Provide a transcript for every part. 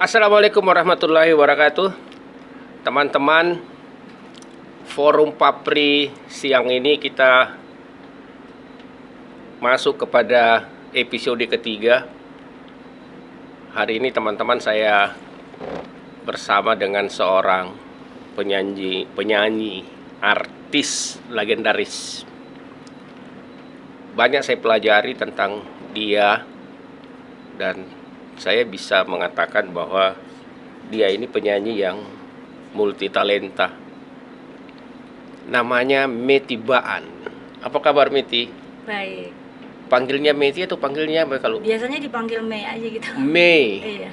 Assalamualaikum warahmatullahi wabarakatuh. Teman-teman, Forum Papri siang ini kita masuk kepada episode ketiga. Hari ini teman-teman saya bersama dengan seorang penyanyi, artis legendaris. Banyak saya pelajari tentang dia dan saya bisa mengatakan bahwa dia ini penyanyi yang multi talenta. Namanya Mety Baan. Apa kabar Mety? Baik. Panggilnya Mety atau panggilnya apa kalau? Biasanya dipanggil Mei aja gitu. Mei. Iya.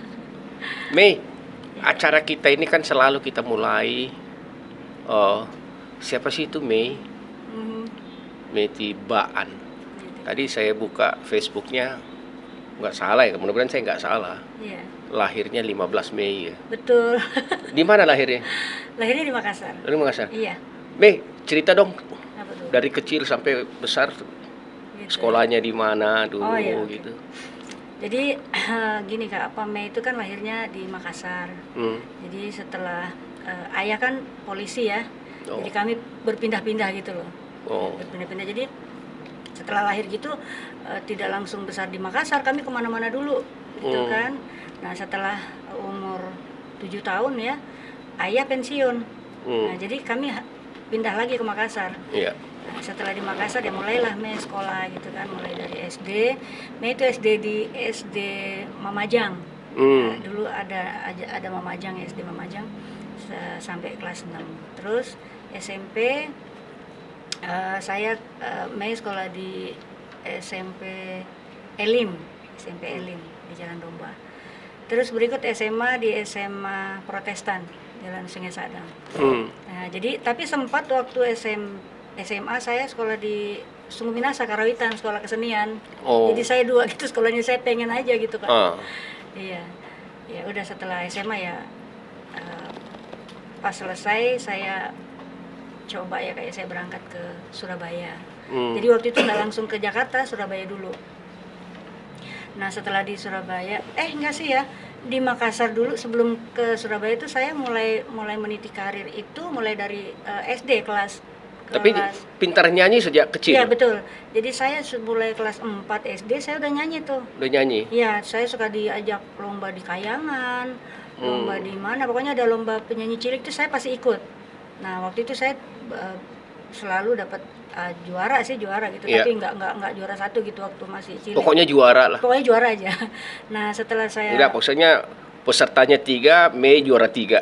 Mei, acara kita ini kan selalu kita mulai. Siapa sih itu Mei? Mety Baan. Tadi saya buka Facebooknya, nggak salah ya, mudah-mudahan saya nggak salah. Iya. Lahirnya 15 Mei ya. Betul. Di mana lahirnya? Lahirnya di Makassar. Dari Makassar. Iya. Mei, cerita dong Apa tuh? dari kecil sampai besar Gitu. sekolahnya di mana dulu Oh, iya, oke. gitu. Jadi gini Kak, Mei itu kan lahirnya di Makassar. Hmm. Jadi setelah ayah kan polisi ya. Oh. Jadi kami berpindah-pindah gitu loh. Oh. Berpindah-pindah. Jadi setelah lahir gitu tidak langsung besar di Makassar, kami kemana-mana dulu gitu kan. Nah setelah umur 7 tahun ya, ayah pensiun. Nah jadi kami pindah lagi ke Makassar. Iya. Nah, setelah di Makassar ya mulailah Mei sekolah gitu kan, mulai dari SD. Mei itu SD di SD Mamajang. Nah, dulu ada Mamajang, SD Mamajang sampai kelas 6. Terus SMP saya Mei sekolah di SMP Elim di Jalan Domba. Terus berikut SMA di SMA Protestan Jalan Sungai Sadang. Nah, jadi tapi sempat waktu SMA saya sekolah di Sungguh Minasa Karawitan, sekolah kesenian. Oh. Jadi saya dua gitu sekolahnya, saya pengen aja gitu kan. Iya. Ya udah setelah SMA ya pas selesai saya coba ya kayak saya berangkat ke Surabaya. Jadi waktu itu nggak langsung ke Jakarta, Surabaya dulu. Nah setelah di Surabaya, enggak sih ya, di Makassar dulu sebelum ke Surabaya itu saya mulai meniti karir itu mulai dari SD kelas. Tapi pintar nyanyi sejak kecil? Iya betul. Jadi saya mulai kelas 4 SD saya udah nyanyi tuh. Udah nyanyi? Iya, saya suka diajak lomba di Kayangan, lomba di mana, pokoknya ada lomba penyanyi cilik itu saya pasti ikut. Nah waktu itu saya selalu dapat juara gitu, tapi nggak juara satu gitu waktu masih cilik. Pokoknya juara lah. Pokoknya juara aja. Nah setelah saya. Enggak, maksudnya pesertanya 3, Mei juara 3.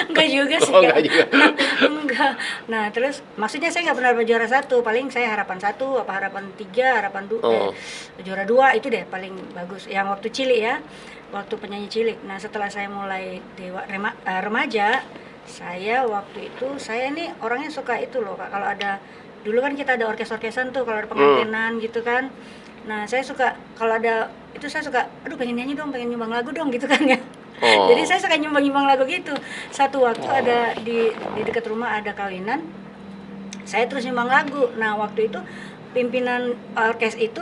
Enggak juga sih. Oh, enggak juga. Enggak. Nah terus maksudnya saya nggak pernah juara 1, paling saya harapan 1, apa harapan 3, harapan 2, juara 2 itu deh paling bagus. Yang waktu cilik ya, waktu penyanyi cilik. Nah setelah saya mulai remaja. Saya waktu itu, saya ini orangnya suka itu loh Kak, kalau ada, dulu kan kita ada orkes-orkesan tuh, kalau ada pengantinan gitu kan. Nah saya suka, kalau ada, itu saya suka, aduh pengen nyanyi dong, pengen nyumbang lagu dong gitu kan ya. Jadi saya suka nyumbang lagu gitu. Satu waktu ada di dekat rumah ada kawinan, saya terus nyumbang lagu. Nah waktu itu pimpinan orkes itu,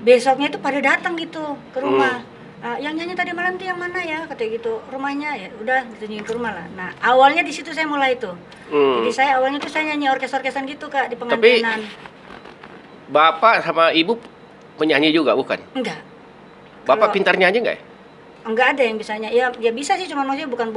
besoknya itu pada datang gitu ke rumah. Yang nyanyi tadi malam tuh yang mana ya, katanya gitu, rumahnya ya udah ditunjukin ke rumah lah. Nah awalnya di situ saya mulai tuh. Jadi saya awalnya tuh saya nyanyi orkes-orkesan gitu Kak di pengantinan. Tapi bapak sama ibu penyanyi juga bukan? Enggak. Bapak pintar nyanyi nggak ya? Enggak ada yang bisa nyanyi. Ya bisa sih, cuma maksudnya bukan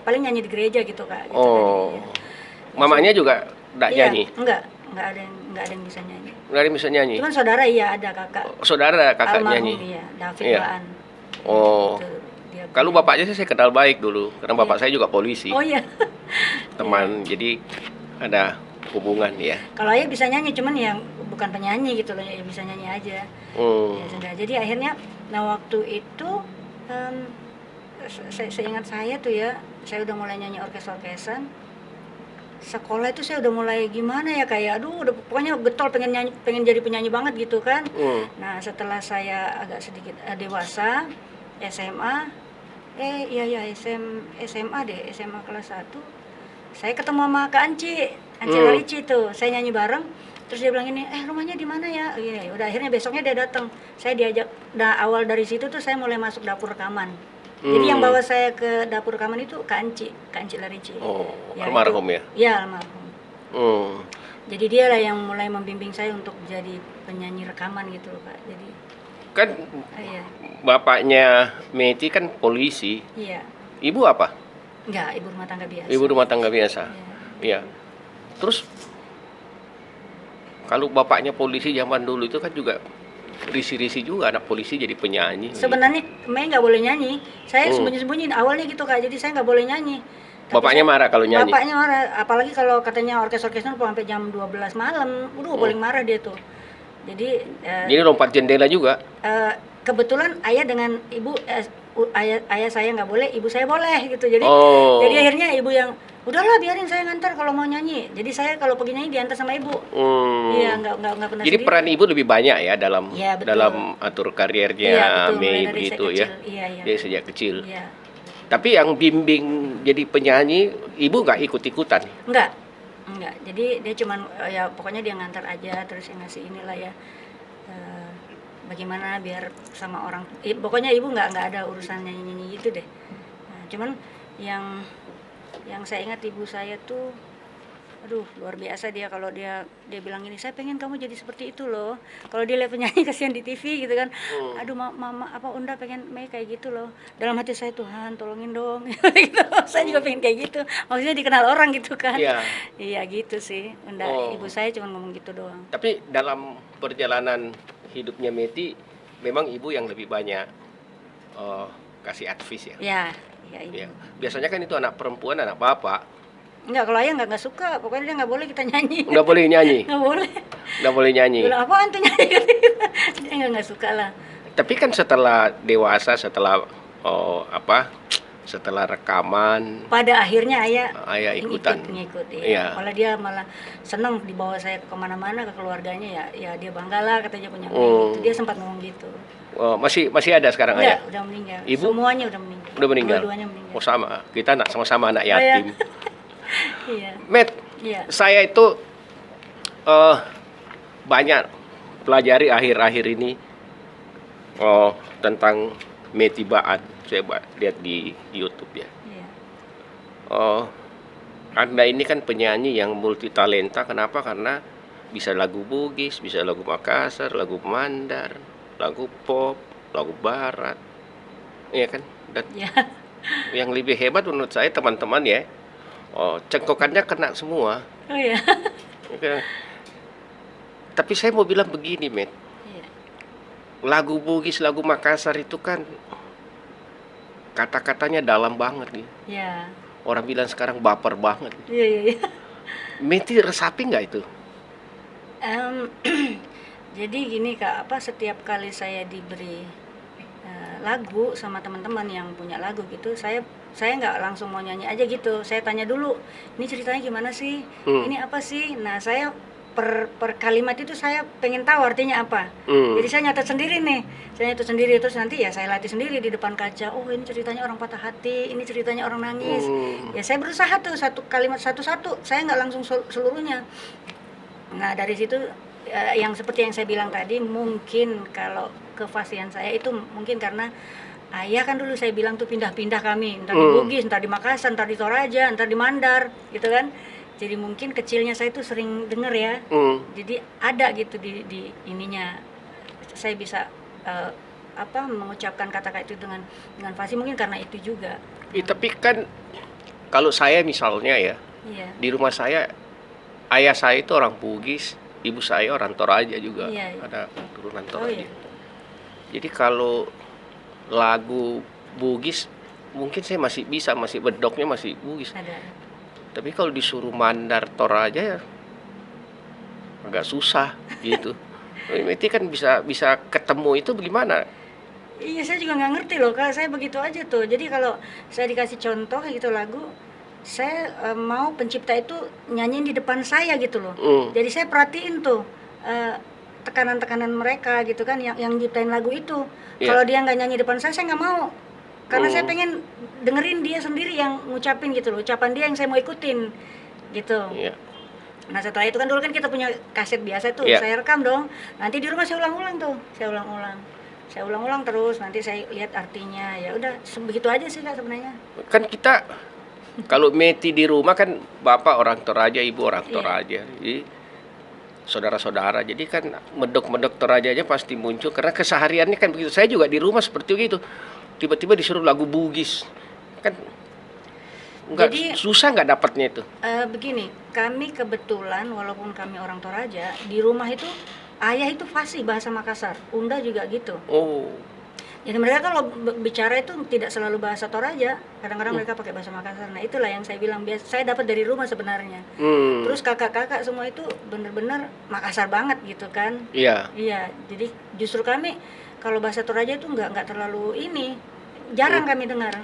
paling nyanyi di gereja gitu Kak. Gitu Oh. tadi, ya. Mamanya juga enggak nyanyi? Enggak ada yang bisa nyanyi. Enggak ada yang bisa nyanyi? Cuman saudara iya ada kakak. Saudara kakak almarhum, nyanyi? Iya, David Iya. Baan. Oh. Gitu, dia Kalau punya. bapaknya sih saya kenal baik dulu, karena bapak saya juga polisi. Oh iya. Teman, jadi ada hubungan ya. Kalau ayah bisa nyanyi, cuman yang bukan penyanyi gitu loh, ya bisa nyanyi aja. Ya sudah. Jadi akhirnya, nah waktu itu seingat saya tuh ya, saya udah mulai nyanyi orkes-orkesan. Sekolah itu saya udah mulai gimana ya, kayak aduh udah pokoknya getol pengen jadi penyanyi banget gitu kan. Nah setelah saya agak sedikit dewasa, SMA, SMA deh, SMA kelas 1, saya ketemu sama Kak Anci Lalici tuh, saya nyanyi bareng. Terus dia bilang ini, rumahnya di mana ya? Gini, udah akhirnya besoknya dia datang. Saya diajak. Nah awal dari situ tuh saya mulai masuk dapur rekaman. Jadi yang bawa saya ke dapur rekaman itu Kak Anci Larici. Oh, Ya, almarhum itu. ya. Iya, almarhum. Hmm. Jadi dia lah yang mulai membimbing saya untuk jadi penyanyi rekaman gitu loh, Pak. Jadi Kan iya. bapaknya Meti kan polisi. Iya. Ibu apa? Enggak, ibu rumah tangga biasa. Ibu rumah tangga biasa. Iya. Iya. Terus kalau bapaknya polisi zaman dulu itu kan juga risi-risi juga anak polisi jadi penyanyi. Sebenarnya Mei nggak boleh nyanyi. Saya sembunyi-sembunyi awalnya gitu Kak. Jadi saya nggak boleh nyanyi. Tapi Bapaknya marah kalau nyanyi. Bapaknya marah, apalagi kalau katanya orkes-orkesnya sampai jam 12 malam. Paling marah dia tuh. Jadi Jadi lompat jendela juga. kebetulan ayah dengan ibu ayah saya nggak boleh, ibu saya boleh gitu. Jadi Oh. jadi akhirnya ibu yang udahlah biarin saya ngantar kalau mau nyanyi. Jadi saya kalau pergi nyanyi diantar sama ibu. Iya, nggak pernah Jadi sendiri. peran ibu lebih banyak ya dalam Iya, betul. dalam atur karirnya Iya, betul. Mei Mulai dari begitu saya ya. kecil. Iya. Dia sejak kecil. Iya. Tapi yang bimbing jadi penyanyi, ibu nggak ikut-ikutan. Enggak. Jadi dia cuman ya pokoknya dia ngantar aja terus yang ngasih inilah ya. Bagaimana biar sama orang pokoknya ibu nggak ada urusan nyanyi gitu deh. Nah, cuman yang saya ingat ibu saya tuh aduh luar biasa dia kalau dia bilang ini saya pengen kamu jadi seperti itu loh. Kalau dia lihat penyanyi kasihan di TV gitu kan. Aduh mama apa Unda pengen Mei kayak gitu loh. Dalam hati saya Tuhan tolongin dong gitu. Saya juga pengen kayak gitu. Maksudnya dikenal orang gitu kan. Iya. Iya gitu sih. Unda ibu saya cuma ngomong gitu doang. Tapi dalam perjalanan hidupnya Meti, memang ibu yang lebih banyak kasih advice ya. Ya ibu. Ya. Biasanya kan itu anak perempuan, anak bapak. Enggak, kalau ayah nggak suka, pokoknya dia nggak boleh kita nyanyi. Nggak boleh nyanyi. Nggak boleh. Nggak boleh nyanyi. Bilang apaan tuh nyanyi? Dia nggak suka lah. Tapi kan setelah dewasa, setelah setelah rekaman, Pada akhirnya ayah ikutan. ngikut ya. Iya. Malah dia malah seneng dibawa saya kemana-mana ke keluarganya ya dia bangga lah katanya punya gitu. Dia sempat ngomong gitu. Masih ada sekarang ayah? Udah meninggal. Ibu? Semuanya udah meninggal. Udah meninggal. Dua-duanya meninggal. Oh sama, kita sama-sama anak Oh, iya. yatim. Iya. Met, Iya. saya itu banyak pelajari akhir-akhir ini tentang Meti Baat. Saya lihat di YouTube ya. Iya. Anda ini kan penyanyi yang multi talenta. Kenapa? Karena bisa lagu Bugis, bisa lagu Makassar, lagu Mandar, lagu pop, lagu barat. Iya kan? Dan Iya. yang lebih hebat menurut saya teman-teman ya, cengkokannya kena semua. Oh iya. Oke. Tapi saya mau bilang begini, Met. Iya. Lagu Bugis, lagu Makassar itu kan kata-katanya dalam banget nih. Iya. Orang bilang sekarang baper banget. Iya. Meti resapi nggak itu? Jadi gini Kak, setiap kali saya diberi lagu sama teman-teman yang punya lagu gitu, saya nggak langsung mau nyanyi aja gitu. Saya tanya dulu, ini ceritanya gimana sih? Ini apa sih? Nah, saya per kalimat itu saya pengen tahu artinya apa. Jadi saya nyatet sendiri nih. Saya nyatet sendiri terus nanti ya saya latih sendiri di depan kaca. Oh, ini ceritanya orang patah hati, ini ceritanya orang nangis. Ya saya berusaha tuh satu kalimat satu-satu. Saya nggak langsung seluruhnya. Nah, dari situ yang seperti yang saya bilang tadi, mungkin kalau kefasihan saya itu mungkin karena ayah kan dulu saya bilang tuh pindah-pindah kami, entar di Bugis, entar di Makassar, entar di Toraja, entar di Mandar, gitu kan. Jadi mungkin kecilnya saya tuh sering denger ya. Jadi ada gitu di ininya. Saya bisa mengucapkan kata-kata itu dengan fasih mungkin karena itu juga. Tapi kan kalau saya misalnya ya, Iya. di rumah saya ayah saya itu orang Bugis, ibu saya orang Toraja juga. Iya. Ada turunan Oh, Toraja. iya. Jadi kalau lagu Bugis mungkin saya masih bisa, masih bedoknya masih Bugis. Ada. Tapi kalau disuruh Mandar Toraja ya agak susah gitu. Meti kan bisa ketemu itu bagaimana? Iya, saya juga nggak ngerti loh Kak, saya begitu aja tuh. Jadi kalau saya dikasih contoh kayak gitu lagu, saya mau pencipta itu nyanyiin di depan saya gitu loh. Jadi saya perhatiin tuh tekanan-tekanan mereka gitu kan, yang nyiptain lagu itu. Yeah. Kalau dia nggak nyanyi depan saya nggak mau. Karena saya pengen dengerin dia sendiri yang ngucapin gitu loh, ucapan dia yang saya mau ikutin gitu. Iya. Nah setelah itu kan dulu kan kita punya kaset biasa tuh, Yeah. saya rekam dong. Nanti di rumah saya ulang-ulang tuh, saya ulang-ulang. Saya ulang-ulang terus, nanti saya lihat artinya. Ya udah, begitu aja sih Kak sebenarnya. Kan kita kalau meti di rumah kan bapak orang Toraja, ibu orang Toraja. Jadi saudara-saudara. Jadi kan medok-medok Toraja aja pasti muncul karena kesehariannya kan begitu. Saya juga di rumah seperti itu. Tiba-tiba disuruh lagu Bugis. Kan Jadi, susah nggak dapatnya itu. Begini, kami kebetulan walaupun kami orang Toraja, di rumah itu ayah itu fasih bahasa Makassar, Unda juga gitu. Oh. Jadi mereka kalau bicara itu tidak selalu bahasa Toraja, kadang-kadang mereka pakai bahasa Makassar. Nah itulah yang saya bilang, saya dapat dari rumah sebenarnya. Terus kakak-kakak semua itu benar-benar Makassar banget gitu kan. Iya. Iya, jadi justru kami kalau bahasa Toraja itu nggak terlalu ini, jarang kami dengar.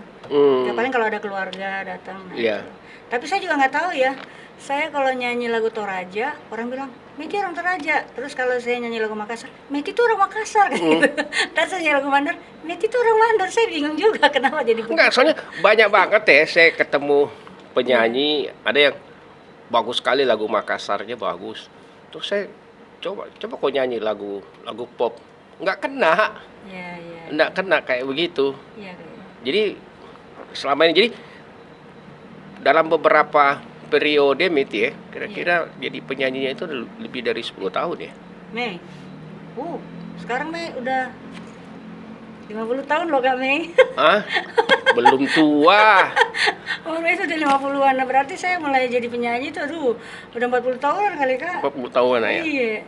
Ya paling kalau ada keluarga datang. Nah, Iya. Tapi saya juga nggak tahu ya. Saya kalau nyanyi lagu Toraja, orang bilang, Meti orang Toraja. Terus kalau saya nyanyi lagu Makassar, Meti itu orang Makassar. Gitu. Terus saya nyanyi lagu Mandar, Meti itu orang Mandar. Saya bingung juga kenapa jadi begitu. Enggak, soalnya banyak banget ya saya ketemu penyanyi, ada yang bagus sekali lagu Makassarnya bagus. Terus saya coba kok nyanyi lagu pop. Enggak kena. Iya. Enggak kena kayak begitu. Iya. Jadi selama ini dalam beberapa periode Meti ya, kira-kira jadi penyanyinya itu lebih dari 10 tahun ya. Mei. Sekarang Mei udah 50 tahun loh Kak Mei. Hah? Belum tua. Mei itu udah 50-an. Nah, berarti saya mulai jadi penyanyi itu udah 40 tahun kali Kak. 40 tahun ya. Iya.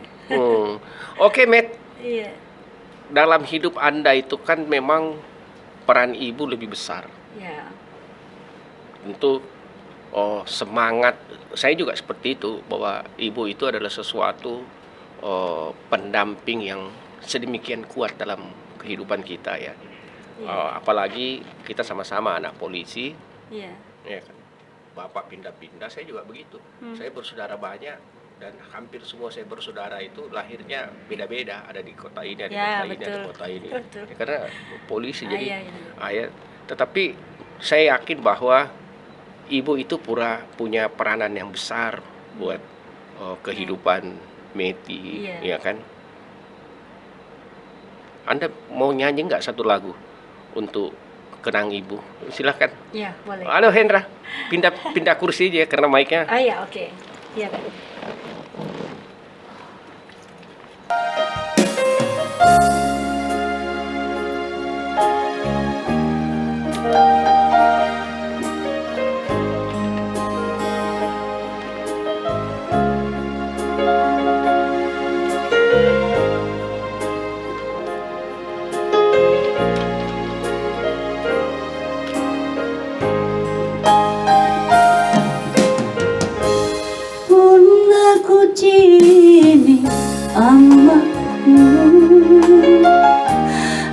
Oke, Met. Iya. Dalam hidup Anda itu kan memang peran ibu lebih besar. Iya. Tentu semangat, saya juga seperti itu, bahwa ibu itu adalah sesuatu pendamping yang sedemikian kuat dalam kehidupan kita ya. Apalagi kita sama-sama anak polisi. Iya. Ya kan. Bapak pindah-pindah, saya juga begitu. Saya bersaudara banyak dan hampir semua saya bersaudara itu lahirnya beda-beda, ada di kota ini, ada di kota ini, ada di kota ini. Betul. Ya, karena polisi jadi Ayah. tetapi saya yakin bahwa ibu itu punya peranan yang besar buat kehidupan Meti, ya kan? Anda mau nyanyi nggak satu lagu untuk kenang ibu? Silahkan. Iya, boleh. Halo Hendra, pindah kursi aja karena mic-nya. Iya, oke. Iya, Kak. Cini amaku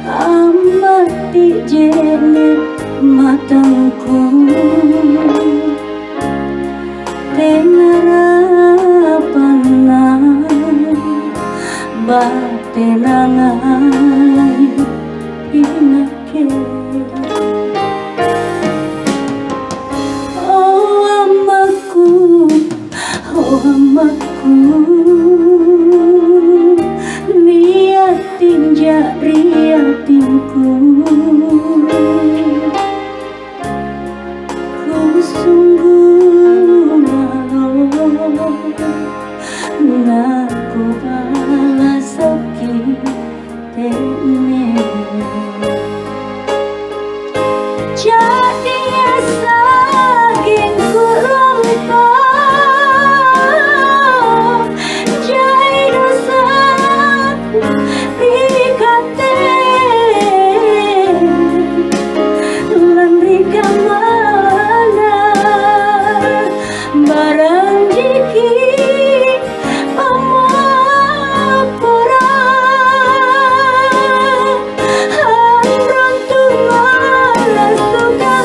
amati jene matangku tenarapanan batenangai pinake amaku niatin jariatinku ku sungguh nalo naku balas sakit tene jadi saging kurang suka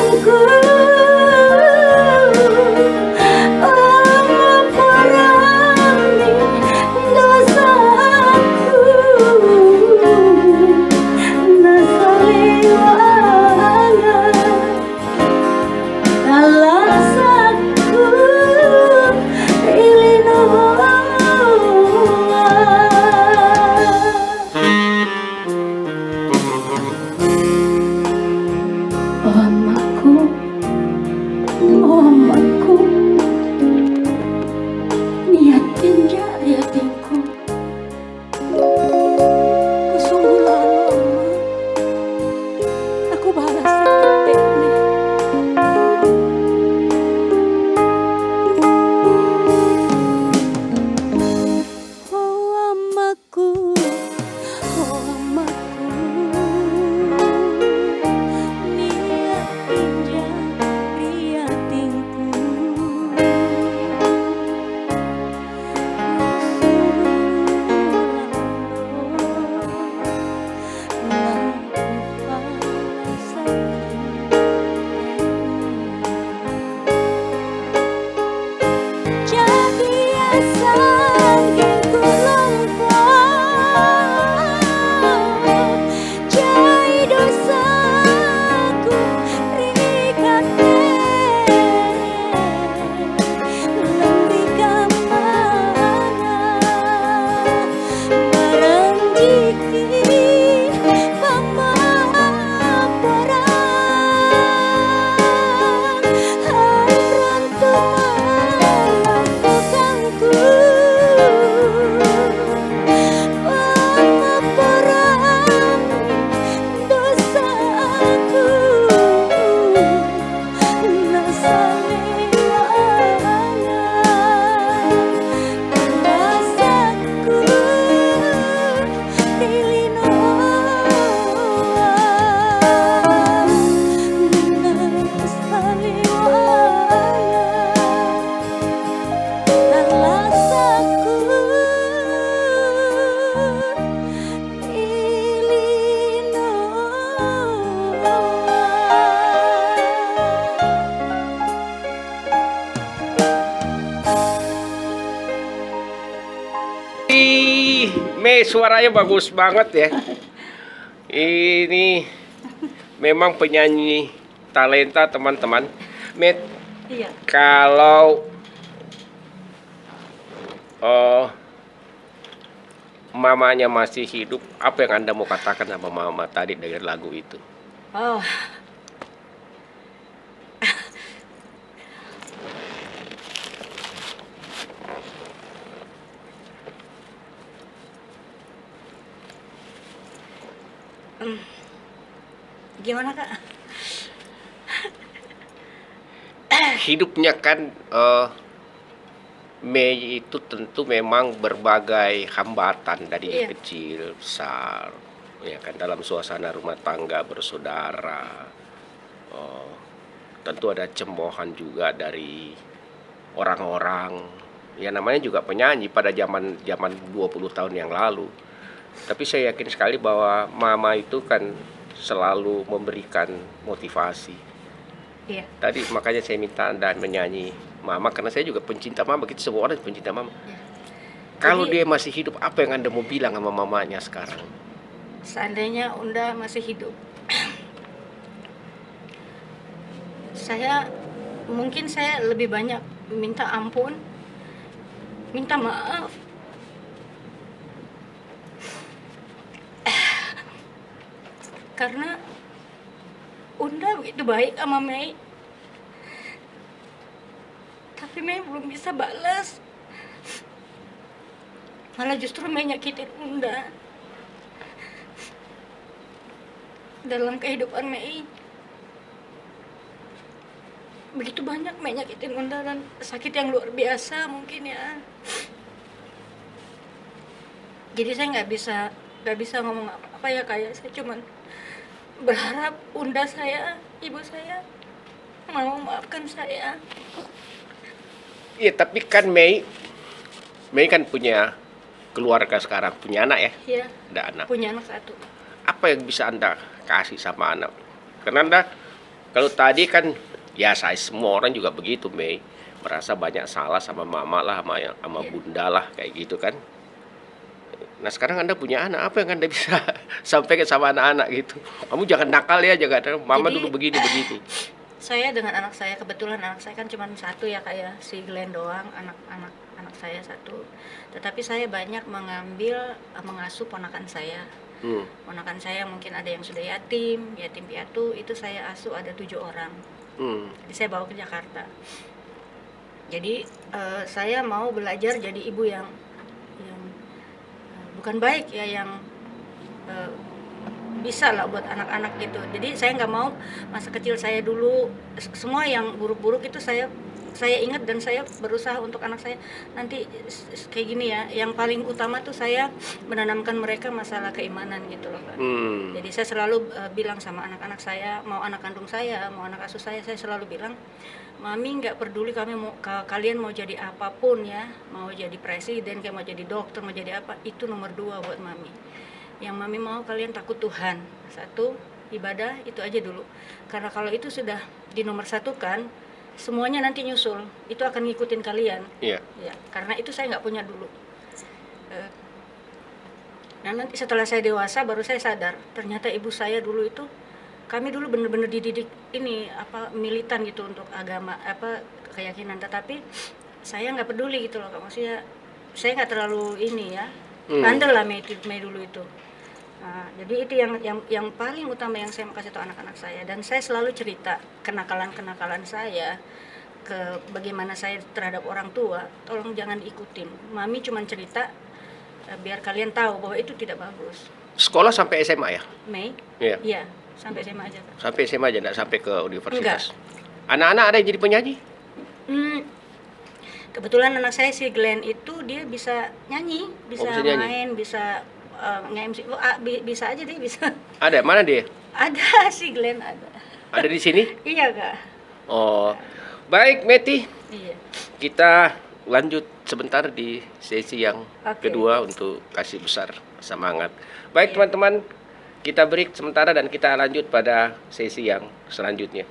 suaranya bagus banget ya. Ini memang penyanyi talenta teman-teman. Met, Iya. kalau mamanya masih hidup, apa yang Anda mau katakan sama mama tadi dari lagu itu? Oh. Gimana Kak? Hidupnya kan Mei itu tentu memang berbagai hambatan dari Iya. kecil besar, ya kan, dalam suasana rumah tangga bersaudara. Tentu ada cemoohan juga dari orang-orang. Ya namanya juga penyanyi pada zaman 20 tahun yang lalu. Tapi saya yakin sekali bahwa mama itu kan selalu memberikan motivasi. Iya. Tadi makanya saya minta Anda menyanyi mama, karena saya juga pencinta mama, kita semua orang pencinta mama. Iya. Kalau Jadi- dia masih hidup, apa yang Anda mau bilang sama mamanya sekarang? Seandainya Unda masih hidup, mungkin saya lebih banyak minta ampun, minta maaf. Karena Unda begitu baik sama Mei, tapi Mei belum bisa balas. Malah justru Mei nyakitin Unda. Dalam kehidupan Mei, begitu banyak Mei nyakitin Unda, dan sakit yang luar biasa mungkin ya. Jadi saya nggak bisa ngomong apa ya, kayak saya cuman berharap Unda saya, ibu saya mau maafkan saya. Iya, tapi kan Mei kan punya keluarga sekarang, punya anak ya, Ya, ada anak. punya anak satu. Apa yang bisa Anda kasih sama anak? Karena Anda, kalau tadi kan, ya saya semua orang juga begitu, Mei, merasa banyak salah sama mama lah, sama Iya. bunda lah, kayak gitu kan. Nah sekarang Anda punya anak, apa yang Anda bisa sampaikan sama anak-anak gitu? Kamu jangan nakal ya, jangan, mama Jadi- dulu begini begitu. Saya dengan anak saya, kebetulan anak saya kan cuma satu ya, kayak si Glenn doang, anak saya satu. Tetapi saya banyak mengasuh ponakan saya. Ponakan saya mungkin ada yang sudah yatim piatu, itu saya asuh ada 7 orang. Jadi saya bawa ke Jakarta. Jadi saya mau belajar jadi ibu yang bukan baik ya, yang bisa lah buat anak-anak gitu. Jadi saya nggak mau masa kecil saya dulu semua yang buruk-buruk itu saya ingat, dan saya berusaha untuk anak saya nanti kayak gini ya. Yang paling utama tuh saya menanamkan mereka masalah keimanan gitu loh Pak. Jadi saya selalu bilang sama anak-anak saya, mau anak kandung saya, mau anak asuh saya selalu bilang, Mami nggak peduli kalian mau jadi apapun ya, mau jadi presiden, kayak mau jadi dokter, mau jadi apa, itu nomor 2 buat Mami. Yang Mami mau kalian takut Tuhan, 1, ibadah, itu aja dulu. Karena kalau itu sudah di nomor 1 kan, semuanya nanti nyusul, itu akan ngikutin kalian. Iya. Ya, karena itu saya nggak punya dulu. Nah nanti setelah saya dewasa baru saya sadar, ternyata ibu saya dulu itu, kami dulu bener-bener dididik ini militan gitu untuk agama keyakinan, tetapi saya nggak peduli gitu loh Kak. Maksudnya saya nggak terlalu ini ya, bandel lah Mei dulu itu. Nah, jadi itu yang paling utama yang saya mau kasih tahu anak-anak saya, dan saya selalu cerita kenakalan saya, ke bagaimana saya terhadap orang tua, tolong jangan diikutin. Mami cuma cerita biar kalian tahu bahwa itu tidak bagus. Sekolah sampai SMA ya? Mei? Iya. Iya, sampai SMA aja Kak. Sampai SMA aja, enggak sampai ke universitas. Anak-anak ada yang jadi penyanyi? Kebetulan anak saya si Glenn itu dia bisa nyanyi, bisa bisa nyanyi? main, bisa nge-MC. Bisa aja dia bisa. Ada, mana dia? Ada si Glenn ada. Ada di sini? Iya Kak. Oh, baik Meti. Iya. Kita lanjut sebentar di sesi yang Oke. kedua untuk kasih besar semangat. Baik Iya. teman-teman, kita break sementara dan kita lanjut pada sesi yang selanjutnya.